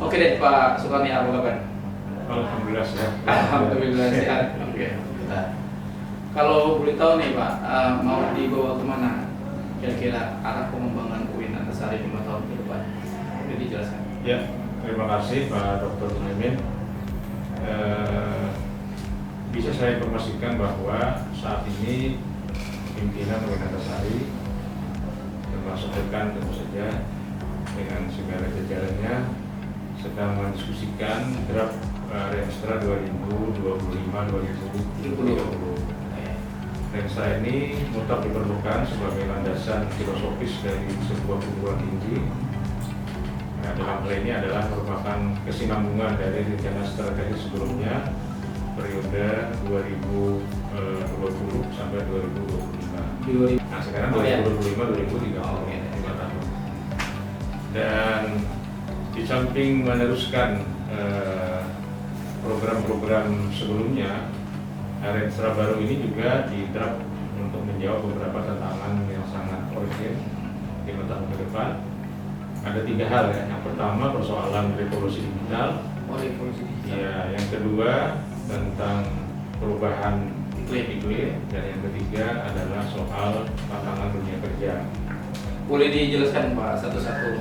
Oke deh Pak Sukarni, apa kabar? Alhamdulillah sehat. Alhamdulillah sehat. Oke. Nah, kalau boleh tahu nih Pak, mau dibawa kemana kira-kira arah pengembangan UIN Antasari 5 tahun ke depan? Boleh dijelaskan? Ya, terima kasih Pak Dr. Muhammad. Bisa saya informasikan bahwa saat ini pimpinan UIN Antasari termasuk dekan tentu saja dengan segala jajarannya sedang mendiskusikan draft Renstra 2025-2030. Renstra ini mutlak diperlukan sebagai landasan filosofis dari sebuah perguruan tinggi. Nah, dalam hal ini adalah merupakan kesinambungan dari rencana strategi sebelumnya periode 2020 sampai 2025. Nah, sekarang 2025-2030, 5 tahun. Dan di samping meneruskan program-program sebelumnya, Renstra baru ini juga diterap untuk menjawab beberapa tantangan yang sangat urgent di 5 tahun ke depan. Ada 3 hal ya. Yang pertama persoalan revolusi digital. Revolusi digital. Ya, yang kedua tentang perubahan iklim, dan yang ketiga adalah soal tantangan dunia kerja. Boleh dijelaskan Pak satu-satu?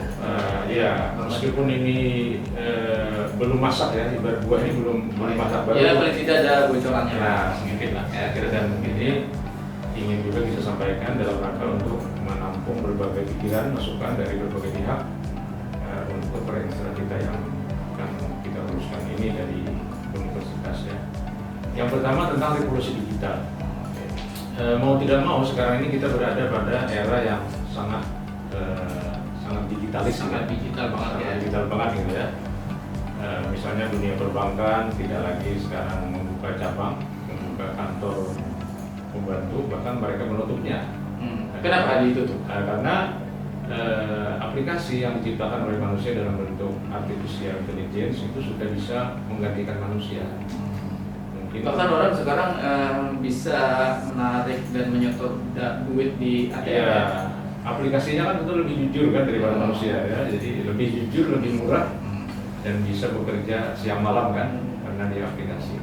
Ya, meskipun ini belum masak ya, ibarat buah ini belum masak baru. Ya, paling tidak ada bocorannya. Nah, sedikit lah. Ya, kira dan ini ingin juga kita sampaikan dalam rangka untuk menampung berbagai pikiran, masukan dari berbagai pihak untuk Renstra kita yang akan kita uruskan ini dari universitas ya. Yang pertama tentang revolusi digital. Mau tidak mau sekarang ini kita berada pada era yang sangat digitalis, sangat digital banget ya. Digital banget gitu ya. Misalnya dunia perbankan tidak lagi sekarang membuka cabang, membuka kantor pembantu, bahkan mereka menutupnya. Kenapa ditutup? Karena aplikasi yang diciptakan oleh manusia dalam bentuk artificial intelligence itu sudah bisa menggantikan manusia. Mungkin bahkan orang sekarang bisa menarik dan menyetor duit di ATM. Ya, aplikasinya kan tentu lebih jujur kan daripada manusia ya. Jadi lebih jujur, lebih murah, dan bisa bekerja siang malam kan karena di aplikasi.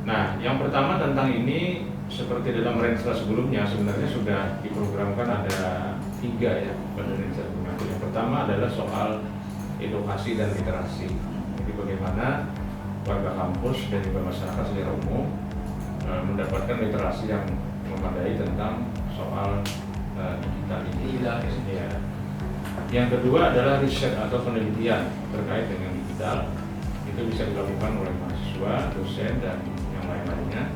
Nah, yang pertama tentang ini seperti dalam Renstra sebelumnya sebenarnya sudah diprogramkan ada 3 ya pada Renstra sebelumnya. Yang pertama adalah soal edukasi dan literasi. Jadi bagaimana warga kampus dan juga masyarakat secara umum mendapatkan literasi yang memadai tentang soal digital ini. Ya. Yang kedua adalah riset atau penelitian terkait dengan digital. Itu bisa dilakukan oleh mahasiswa, dosen, dan yang lain-lainnya.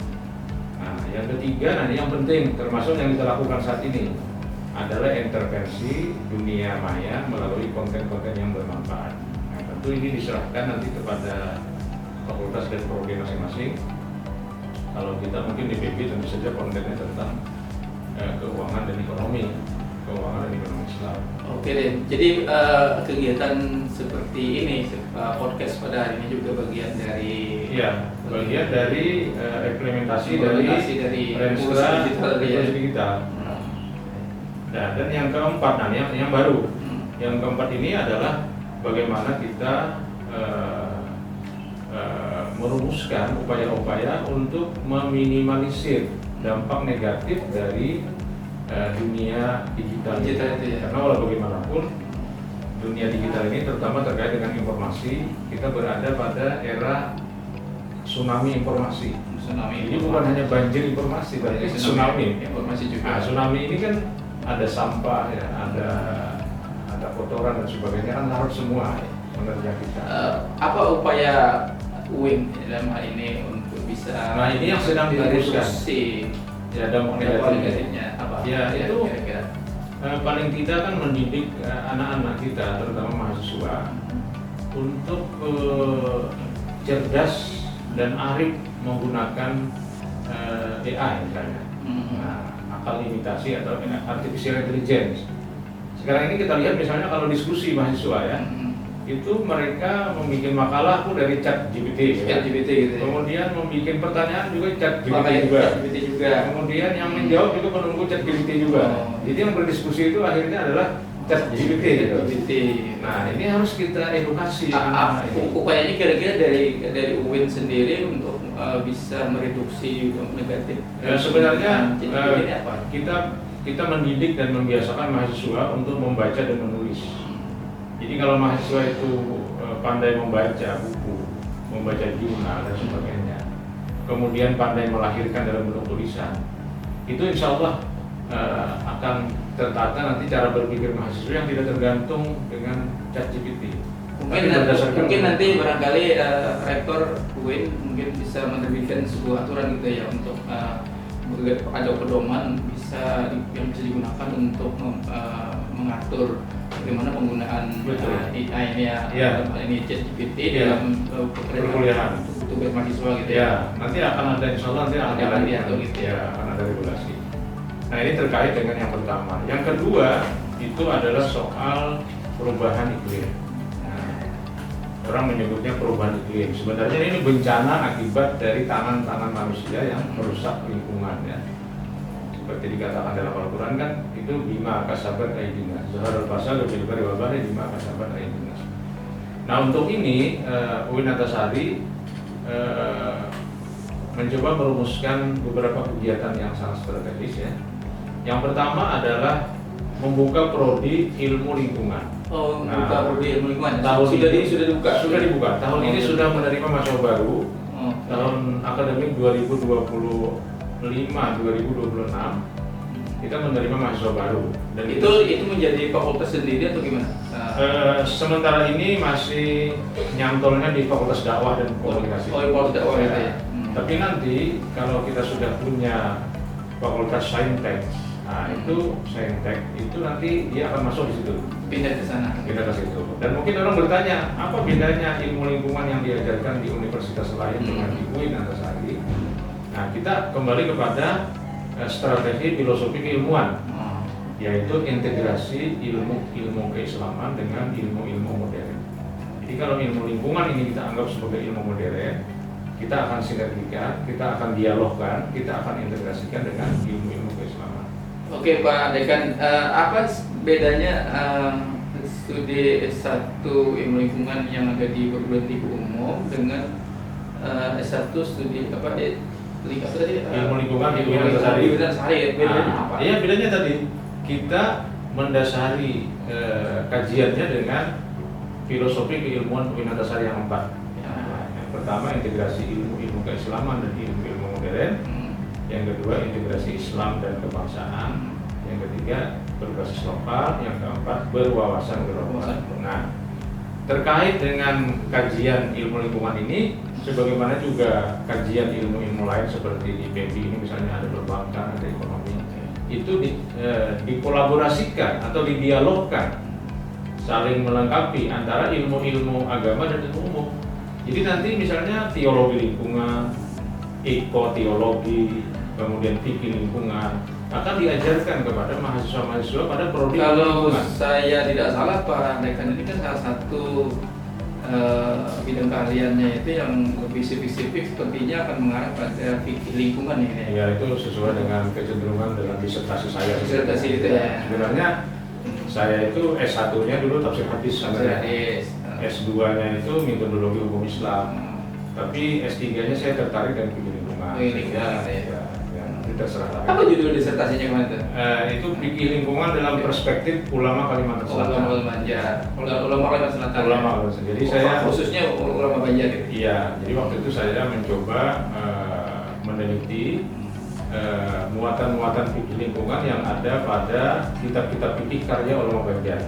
Nah, yang ketiga, yang penting termasuk yang kita lakukan saat ini adalah intervensi dunia maya melalui konten-konten yang bermanfaat. Nah, tentu ini diserahkan nanti kepada fakultas dan prodi masing-masing. Kalau kita mungkin di PB tentu saja kontennya tentang keuangan dan ekonomi Islam. Oke deh, jadi kegiatan seperti ini, podcast pada hari ini juga bagian dari implementasi dari Renstra digital. Nah, dan yang keempat, yang baru, yang keempat ini adalah bagaimana kita merumuskan upaya-upaya untuk meminimalisir dampak negatif dari dunia digital itu ya. Karena walau bagaimanapun dunia digital ini terutama terkait dengan informasi, kita berada pada era tsunami informasi. Ini bukan hanya banjir informasi, tapi tsunami informasi juga. Nah, tsunami ini kan ada sampah ya, ada kotoran dan sebagainya, kan larut semua menerjang kita. Apa upaya UIN dalam hal ini untuk bisa? Nah, ini yang sedang dirumuskan. Ya, dampak negatifnya apa? Ya, itu kira-kira. Paling tidak kan mendidik anak-anak kita, terutama mahasiswa, untuk cerdas dan arif menggunakan AI misalnya. Nah, akal imitasi atau artificial intelligence. Sekarang ini kita lihat misalnya kalau diskusi mahasiswa ya, itu mereka membuat makalah pun dari ChatGPT ya. GPT gitu ya. Kemudian membuat pertanyaan juga ChatGPT juga. Kemudian yang menjawab juga menunggu ChatGPT juga. Jadi yang berdiskusi itu akhirnya adalah ChatGPT gitu. ChatGPT. Nah, ini harus kita edukasi. Upayanya kira-kira dari UIN sendiri untuk bisa mereduksi negatif. Sebenarnya ChatGPT ini apa? kita mendidik dan membiasakan mahasiswa untuk membaca dan menulis. Jadi kalau mahasiswa itu pandai membaca buku, membaca jurnal dan sebagainya, kemudian pandai melahirkan dalam bentuk tulisan, itu insya Allah akan tertata nanti cara berpikir mahasiswa yang tidak tergantung dengan ChatGPT. Mungkin nanti barangkali rektor UIN mungkin bisa menerbitkan sebuah aturan gitu ya untuk ada pedoman yang bisa digunakan untuk mengatur bagaimana penggunaan AI ini ini ChatGPT dalam perkuliahan tugas mahasiswa gitu ya. Nanti akan ada insya Allah akan diatur gitu ya, akan ada regulasi. Nah, ini terkait dengan yang pertama. Yang kedua itu adalah soal perubahan iklim. Orang menyebutnya perubahan iklim. Sebenarnya ini bencana akibat dari tangan-tangan manusia yang merusak lingkungan ya. Seperti dikatakan dalam Al-Quran kan, itu bima kasabat aydina. Zaharul fasad fil barri wal bahri bima kasabat aydina. Nah, untuk ini UIN Antasari mencoba merumuskan beberapa kegiatan yang sangat strategis ya. Yang pertama adalah membuka prodi ilmu lingkungan. Membuka prodi ilmu lingkungan. Tahun ini sudah dibuka. Sudah dibuka. Tahun ini sudah menerima mahasiswa baru. Tahun akademik 2025-2026 kita menerima mahasiswa baru. Dan itu menjadi fakultas sendiri atau gimana? Sementara ini masih nyantolnya di Fakultas Dakwah dan Komunikasi. Fakultas Dakwah gitu ya. Tapi nanti kalau kita sudah punya Fakultas Saintek, nah itu Saintek itu nanti dia akan masuk di situ. Pindah ke sana. Pindah ke situ. Dan mungkin orang bertanya, apa bedanya ilmu lingkungan yang diajarkan di universitas lain dengan di UIN Antasari? Nah, kita kembali kepada strategi filosofi keilmuan, yaitu integrasi ilmu keislaman dengan ilmu modern. Jadi kalau ilmu lingkungan ini kita anggap sebagai ilmu modern, kita akan sinergikan, kita akan dialogkan, kita akan integrasikan dengan ilmu keislaman. Oke Pak Dekan, apa bedanya studi S1 ilmu lingkungan yang ada di perguruan tinggi umum dengan S1 studi apa tadi? Ilmu lingkungan di UIN Antasari. Bedanya apa? Iya, bedanya tadi kita mendasari kajiannya dengan filosofi keilmuan UIN Antasari yang 4. Yang pertama integrasi ilmu keislaman dan ilmu modern. Yang kedua integrasi Islam dan kebangsaan. Yang ketiga berbasis lokal. Yang keempat berwawasan global. Nah, terkait dengan kajian ilmu lingkungan ini, sebagaimana juga kajian ilmu lain seperti di PB ini misalnya ada perbankan, ada ekonomi, itu dikolaborasikan atau didialogkan, saling melengkapi antara ilmu agama dan ilmu umum. Jadi nanti misalnya teologi lingkungan, ekoteologi, kemudian fikih lingkungan akan diajarkan kepada mahasiswa-mahasiswa pada prodi kalau lingkungan. Saya tidak salah Pak Dekan, ini kan salah satu bidang keahliannya itu yang lebih spesifik sepertinya akan mengarah pada fikih lingkungan ini. Ya, itu sesuai dengan kecenderungan dalam disertasi saya. Disertasi itu ya. Sebenarnya saya itu S1-nya dulu tafsir hadis sebenarnya. S2-nya itu metodologi hukum Islam. Tapi S3-nya saya tertarik dengan fikih lingkungan. Itu terserah lah. Apa judul disertasinya kemarin itu? Itu fikih lingkungan dalam perspektif ulama Kalimantan Selatan. Ulama Kalimantan Selatan. Jadi saya khususnya ulama Banjar. Iya, jadi waktu itu saya mencoba meneliti muatan-muatan fikih lingkungan yang ada pada kitab-kitab fikih karya ulama Banjar.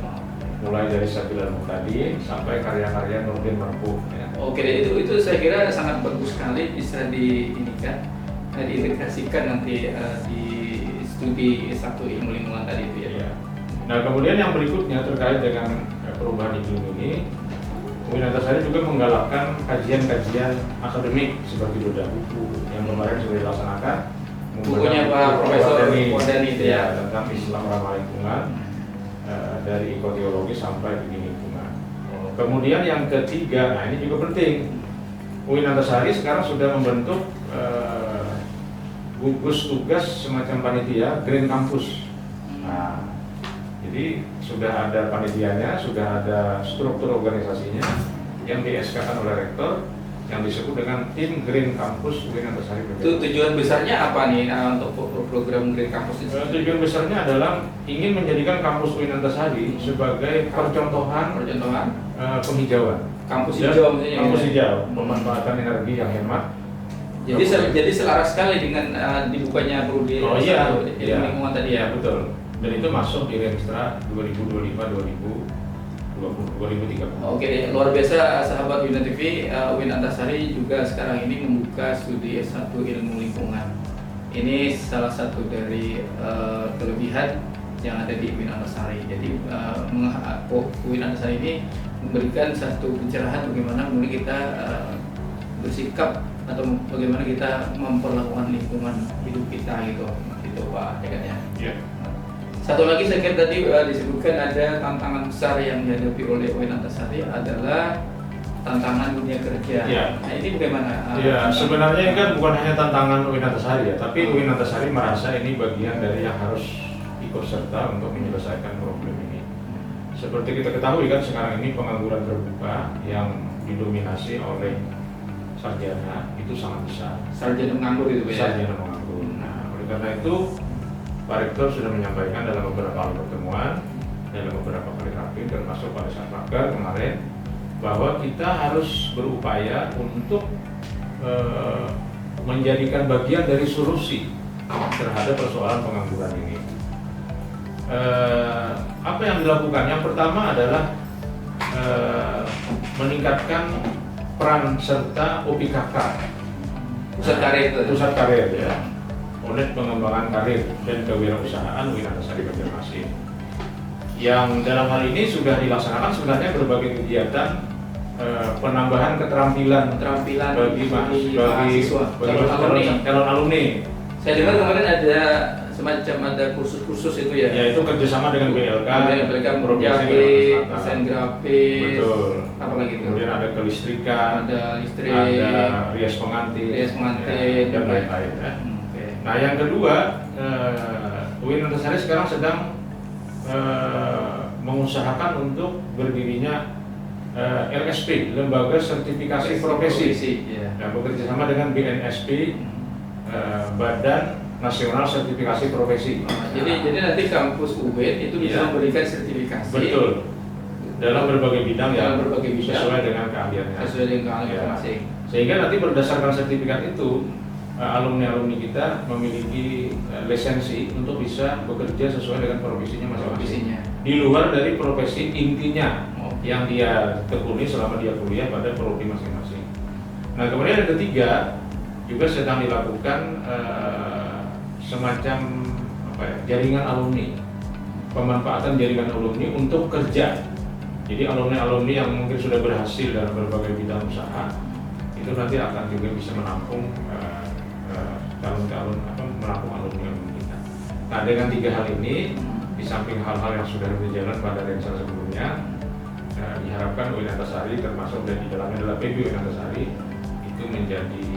Mulai dari Sabilul Muhtadin sampai karya-karya Nurdin Marfuh. Ya. Oke, itu saya kira sangat bagus sekali bisa diintegrasikan nanti di studi S1 ilmu lingkungan tadi itu ya. Nah, kemudian yang berikutnya terkait dengan perubahan iklim ini, UIN Antasari juga menggalakkan kajian-kajian akademik seperti bedah buku yang kemarin sudah dilaksanakan. Bukunya Pak Profesor Wadani itu ya, tentang Islam ramah lingkungan dari ekoteologi sampai fikih lingkungan. Kemudian yang ketiga, nah ini juga penting. UIN Antasari sekarang sudah membentuk gugus tugas semacam panitia Green Campus. Nah, Jadi sudah ada panitianya, sudah ada struktur organisasinya yang di-SK-kan oleh rektor yang disebut dengan tim Green Campus UIN Antasari. Itu tujuan besarnya apa nih untuk program Green Campus ini? Tujuan besarnya adalah ingin menjadikan kampus UIN Antasari sebagai percontohan penghijauan. Kampus hijau maksudnya. Kampus hijau, pemanfaatan energi yang hemat. Jadi selaras sekali dengan dibukanya Prodi lingkungan tadi ya. Betul. Dan itu masuk di Remstra 2025-2030. Oke, luar biasa sahabat Wina TV. UIN Antasari juga sekarang ini membuka studi S1 Ilmu Lingkungan. Ini salah satu dari kelebihan yang ada di UIN Antasari. Jadi UIN Antasari ini memberikan satu pencerahan bagaimana kita bersikap atau bagaimana kita memperlakukan lingkungan hidup kita gitu Pak Dekan ya. Yeah. Satu lagi saya kira tadi disebutkan ada tantangan besar yang dihadapi oleh UIN Antasari adalah tantangan dunia kerja. Ya. Nah ini bagaimana? Ya, sebenarnya ini kan bukan hanya tantangan UIN Antasari ya, tapi UIN Antasari merasa ini bagian dari yang harus ikut serta untuk menyelesaikan problem ini. Seperti kita ketahui kan sekarang ini pengangguran terbuka yang didominasi oleh sarjana itu sangat besar. Sarjana menganggur itu ya? Sarjana menganggur. Nah, oleh karena itu Pak Rektor sudah menyampaikan dalam beberapa kali pertemuan, dalam beberapa kali rapim, termasuk pada saat raker kemarin, bahwa kita harus berupaya untuk menjadikan bagian dari solusi terhadap persoalan pengangguran ini. Apa yang dilakukan? Yang pertama adalah meningkatkan peran serta OPKK, pusat karir ya. Unit pengembangan karir dan kewirausahaan UIN Antasari Banjarmasin. Yang dalam hal ini sudah dilaksanakan sebenarnya berbagai kegiatan penambahan keterampilan bagi mahasiswa, calon alumni. Saya dengar kemarin ada semacam kursus-kursus itu ya. Ya itu kerjasama dengan BLK, Provinsi desain grafis, betul. Apalagi itu. Kemudian ada kelistrikan, ada listrik, ada rias pengantin, ya, dan lain-lain. Ya. Nah yang kedua, UIN Antasari sekarang sedang mengusahakan untuk berdirinya LSP, Lembaga Sertifikasi Profesi, yang bekerja sama dengan BNSP, Badan Nasional Sertifikasi Profesi. Jadi nanti kampus UIN itu bisa memberikan sertifikasi. Betul. Dalam berbagai bidang sesuai dengan keahliannya. Masing. Sehingga nanti berdasarkan sertifikat itu alumni-alumni kita memiliki lisensi untuk bisa bekerja sesuai dengan profesinya masing-masing. Di luar dari profesi intinya yang dia tekuni selama dia kuliah pada prodi masing-masing. Nah kemudian yang ketiga juga sedang dilakukan semacam jaringan alumni, pemanfaatan jaringan alumni untuk kerja. Jadi alumni-alumni yang mungkin sudah berhasil dalam berbagai bidang usaha itu nanti akan juga bisa menampung calon-calon menampung alumni kita. Nah dengan tiga hal ini, di samping hal-hal yang sudah berjalan pada rencana sebelumnya, diharapkan UIN Antasari termasuk dan di dalamnya adalah PB UIN Antasari itu menjadi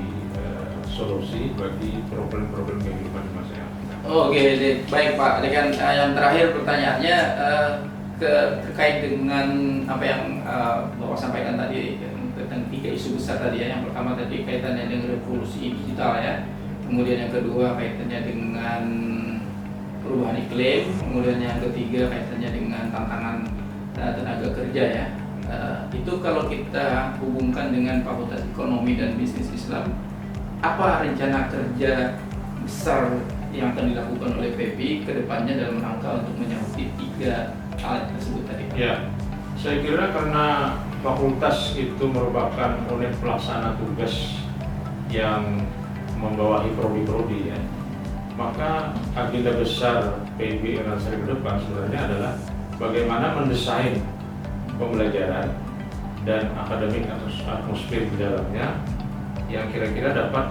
solusi bagi problem-problem kehidupan di masa yang akan datang. Oke, baik Pak. Dengan yang terakhir pertanyaannya terkait dengan apa yang Bapak sampaikan tadi tentang tiga isu besar tadi ya. Yang pertama tadi kaitannya dengan revolusi digital ya. Kemudian yang kedua kaitannya dengan perubahan iklim, kemudian yang ketiga kaitannya dengan tantangan tenaga kerja ya. Itu kalau kita hubungkan dengan Fakultas Ekonomi dan Bisnis Islam, apa rencana kerja besar yang akan dilakukan oleh PEPI ke depannya dalam rangka untuk menyangkut tiga hal tersebut tadi? Ya, saya kira karena fakultas itu merupakan unit pelaksana tugas yang membawahi prodi-prodi ya, maka agenda besar PEPI Antasari ke depan sebenarnya adalah bagaimana mendesain pembelajaran dan akademik atau atmosfer di dalamnya yang kira-kira dapat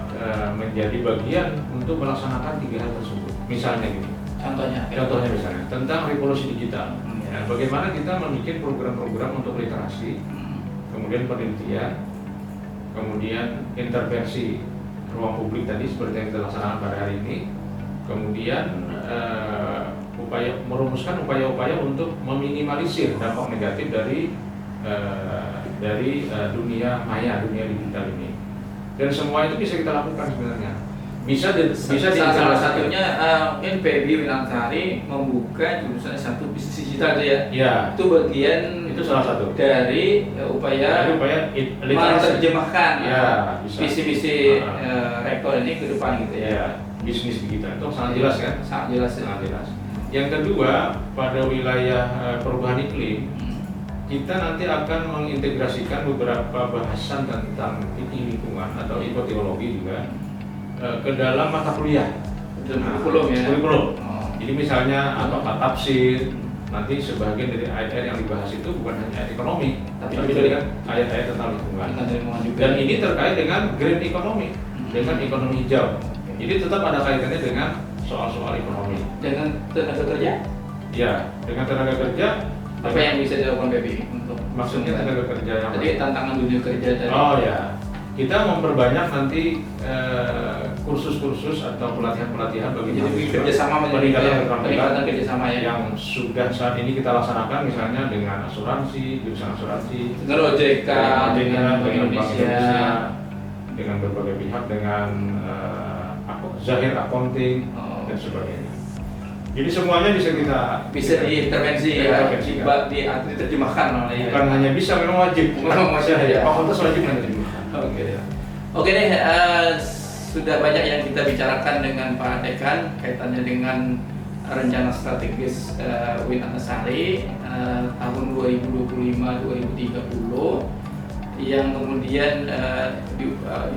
menjadi bagian untuk melaksanakan tiga hal tersebut. Misalnya gini, contohnya misalnya tentang revolusi digital. Ya, bagaimana kita membuat program-program untuk literasi, kemudian penelitian, kemudian intervensi ruang publik tadi seperti yang kita laksanakan pada hari ini, kemudian merumuskan upaya-upaya untuk meminimalisir dampak negatif dari dunia maya, dunia digital ini. Dan semua itu bisa kita lakukan sebenarnya. Salah satunya mungkin PBI Winantasari membuka jurusan satu bisnis digital aja ya. Ya. Itu bagian Itu salah satu dari upaya menerjemahkan ya, visi-visi rektor ini ke depan gitu ya. Ya, bisnis digital itu sangat jelas kan? Sangat jelas. Sangat jelas. Yang kedua, pada wilayah perubahan iklim, kita nanti akan mengintegrasikan beberapa bahasan tentang lingkungan atau ekoteologi juga ke dalam mata kuliah. Kurikulum ya. Kurikulum. Jadi misalnya apakah tafsir, nanti sebagian dari ayat-ayat yang dibahas itu bukan hanya ayat ekonomi, tapi juga ayat-ayat tentang lingkungan. Dan ini terkait dengan green economy, dengan ekonomi hijau. Jadi tetap ada kaitannya dengan soal-soal ekonomi. Dengan tenaga kerja? Ya, dengan tenaga kerja. Apa yang bisa dilakukan PBI untuk maksudnya tenaga kerja yang tadi tantangan dunia kerja tadi? Oh ya, kita memperbanyak nanti kursus-kursus atau pelatihan-pelatihan bagi kerjasama peningkatan kerjasama ya yang sudah saat ini kita laksanakan, misalnya dengan asuransi, jurusan asuransi, dengan OJK, dengan Bank Indonesia, dengan berbagai pihak, dengan Zahir Accounting dan sebagainya. Jadi semuanya bisa diintervensi ya, diterjemahkan oleh bukan hanya bisa, memang wajib. Fakultas wajib menerjemahkan. Oke deh, sudah banyak yang kita bicarakan dengan Pak Dekan kaitannya dengan rencana strategis Winantasari tahun 2025-2030 yang kemudian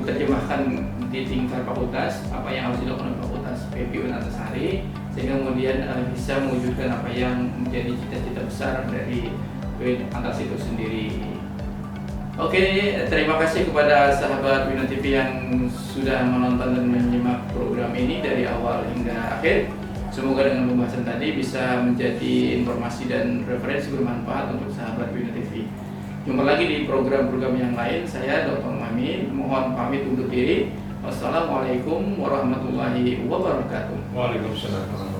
diterjemahkan di tingkat fakultas, apa yang harus dilakukan oleh fakultas PBI Winantasari, sehingga kemudian bisa mewujudkan apa yang menjadi cita-cita besar dari Winantasari itu sendiri. Oke, terima kasih kepada sahabat Winan TV yang sudah menonton dan menyimak program ini dari awal hingga akhir. Semoga dengan pembahasan tadi bisa menjadi informasi dan referensi bermanfaat untuk sahabat Winan TV. Jumpa lagi di program-program yang lain. Saya Dr. Mamin, mohon pamit undur diri. Wassalamualaikum warahmatullahi wabarakatuh. Waalaikumsalam.